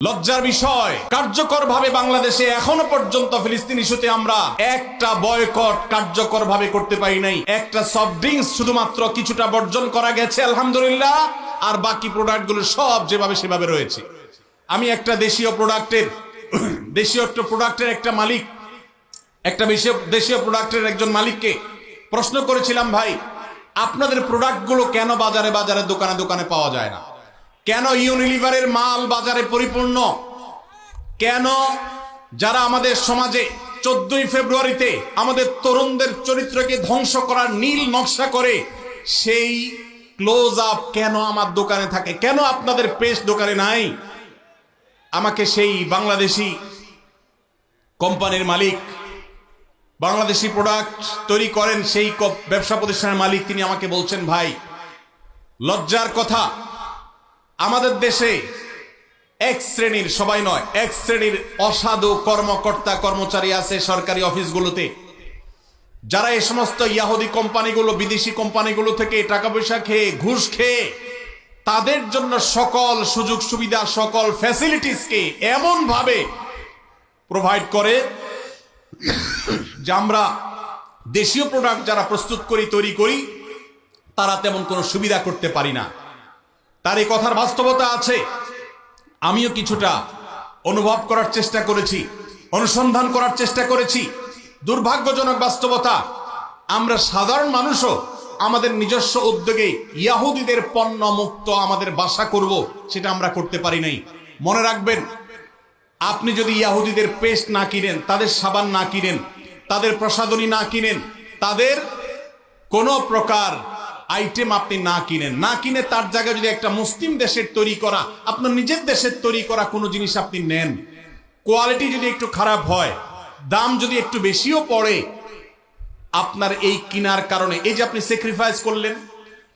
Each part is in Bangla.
লজ্জার বিষয়, কার্যকরভাবে বাংলাদেশে এখনো পর্যন্ত ফিলিস্তিন ইস্যুতে আমরা একটা বয়কট কার্যকরভাবে করতে পারি নাই। একটা সফট ড্রিঙ্কস শুধুমাত্র কিছুটা বর্জন করা গেছে আলহামদুলিল্লাহ, আর বাকি প্রোডাক্টগুলো সব যেভাবে সেভাবে রয়েছে। আমি একটা দেশীয় প্রোডাক্টের একটা মালিক, দেশীয় প্রোডাক্টের একজন মালিককে প্রশ্ন করেছিলাম, ভাই আপনাদের প্রোডাক্টগুলো কেন বাজারে বাজারে দোকানে দোকানে পাওয়া যায় না? কেন ইউনিলিভারের মাল বাজারে পরিপূর্ণ? কেন যারা আমাদের সমাজে 14ই ফেব্রুয়ারিতে আমাদের তরুণদের চরিত্রকে ধ্বংস করার নীল নকশা করে সেই ক্লোজ আপ কেন আমার দোকানে থাকে? কেন আপনাদের পেস্ট দোকানে নাই? আমাকে সেই বাংলাদেশি কোম্পানির মালিক, বাংলাদেশি প্রোডাক্ট তৈরি করেন সেই ব্যবসা প্রতিষ্ঠানের মালিক, তিনি আমাকে বলছেন, ভাই লজ্জার কথা, আমাদের দেশে এক শ্রেণীর, সবাই নয়, এক শ্রেণীর অসাধু কর্মকর্তা কর্মচারী আছে সরকারি অফিসগুলোতে, যারা এই সমস্ত ইয়াহুদি কোম্পানিগুলো, বিদেশি কোম্পানিগুলো থেকে টাকা পয়সা খেয়ে, ঘুষ খেয়ে তাদের জন্য সকল সুযোগ সুবিধা, সকল ফ্যাসিলিটিসকে এমন ভাবে প্রোভাইড করে যে আমরা দেশীয় প্রোডাক্ট যারা প্রস্তুত করি, তৈরি করি, তারা তেমন কোনো সুবিধা করতে পারি না। তার এই কথার বাস্তবতা আছে। আমিও কিছুটা অনুভব করার চেষ্টা করেছি, অনুসন্ধান করার চেষ্টা করেছি। দুর্ভাগ্যজনক বাস্তবতা, আমরা সাধারণ মানুষও আমাদের নিজস্ব উদ্যোগে ইয়াহুদিদের পণ্য মুক্ত আমাদের বাসা করব, সেটা আমরা করতে পারি নাই। মনে রাখবেন, আপনি যদি ইয়াহুদিদের পেস্ট না কিনেন, তাদের সাবান না কিনেন, তাদের প্রসাধনী না কিনেন, তাদের কোনো প্রকার আইটেম আপনি না কিনে তার জায়গায় যদি একটা মুসলিম দেশের তৈরি করা, আপনার নিজের দেশের তৈরি করা কোনো জিনিস আপনি নেন, কোয়ালিটি যদি একটু খারাপ হয়, দাম যদি একটু বেশিও পড়ে, আপনার এই কিনার কারণে, এই যে আপনি স্যাক্রিফাইস করলেন,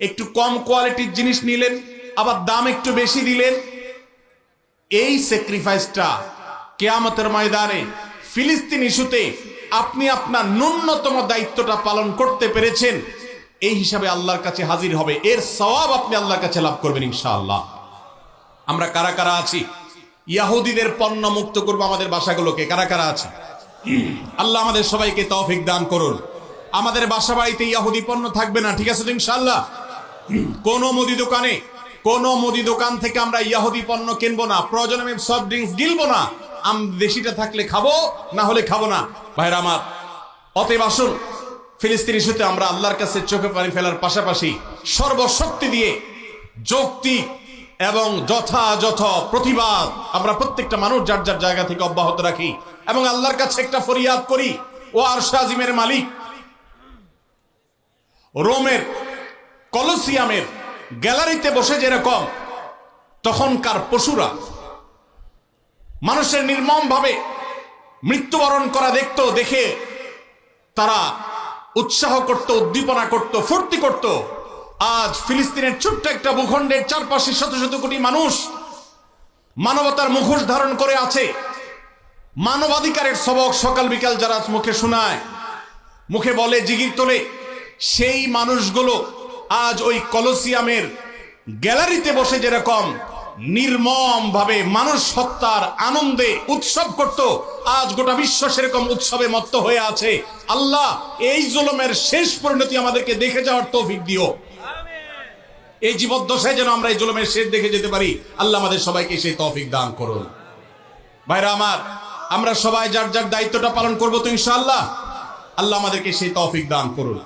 একটু কম কোয়ালিটির জিনিস নিলেন, আবার দাম একটু বেশি দিলেন, এই স্যাক্রিফাইসটা কিয়ামতের ময়দানে ফিলিস্তিন ইস্যুতে আপনি আপনার ন্যূনতম দায়িত্বটা পালন করতে পেরেছেন, এই হিসাবে আল্লাহর কাছে হাজির হবে। এর সওয়াব আপনি আল্লাহর কাছে লাভ করবেন ইনশাআল্লাহ। আমরা কারা কারা আছি ইয়াহুদিদের পণ্য মুক্ত করব আমাদের বাসাগুলোকে? কারা কারা আছে? আল্লাহ আমাদের সবাইকে তৌফিক দান করুন। আমাদের বাসা বাড়িতে ইয়াহুদি পণ্য থাকবে না, ঠিক আছে তো ইনশাআল্লাহ? কোন মুদি দোকান থেকে আমরা ইয়াহুদি পণ্য কিনবো না। প্রয়োজনে আমি সফট ড্রিঙ্কস গিলবো না। দেশিটা থাকলে খাবো, না হলে খাবো না। ভাইরা আমার, অতএব আসুন ফিলিস্তিন ইস্যুতে আমরা আল্লাহর কাছে চোখে পানি ফেলার পাশাপাশি সর্বশক্তি দিয়ে যৌক্তিক এবং যথাযথ প্রতিবাদ আমরা প্রত্যেকটা মানুষ যার যার জায়গা থেকে অব্যাহত রাখি এবং আল্লাহর কাছে একটা ফরিয়াদ করি। ও আরশ আজিমের মালিক, রোমের কলোসিয়ামের গ্যালারিতে বসে যেরকম তখনকার পশুরা মানুষের নির্মম ভাবে মৃত্যুবরণ করা দেখতো, দেখে তারা উৎসাহ করত, উদ্দীপনা করত, ফুর্তি করত, আজ ফিলিস্তিনের ছোট্ট একটা ভূখণ্ডের চারপাশে শত শত কোটি মানুষ মানবতার মুখোশ ধারণ করে আছে। মানবাধিকারের সবক সকাল বিকাল যারা মুখে শোনায়, মুখে বলে, জিগির তোলে, সেই মানুষগুলো আজ ওই কলোসিয়ামের গ্যালারিতে বসে যেরকম নির্মম ভাবে মানুষ হত্যার আনন্দে উৎসব করত, আজ গোটা বিশ্ব সেরকম উৎসবে মত্ত হয়ে আছে। আল্লাহ এই জুলুমের শেষ পরিণতি আমাদেরকে দেখে যাওয়ার তৌফিক দিও। এই জীবদ্দশায় যেন আমরা এই জুলুমের শেষ দেখে যেতে পারি। আল্লাহ আমাদের সবাইকে সেই তৌফিক দান করুন। ভাইরা আমার, আমরা সবাই যার যার দায়িত্বটা পালন করবো তো ইনশাআল্লাহ। আল্লাহ আমাদেরকে সেই তৌফিক দান করুন।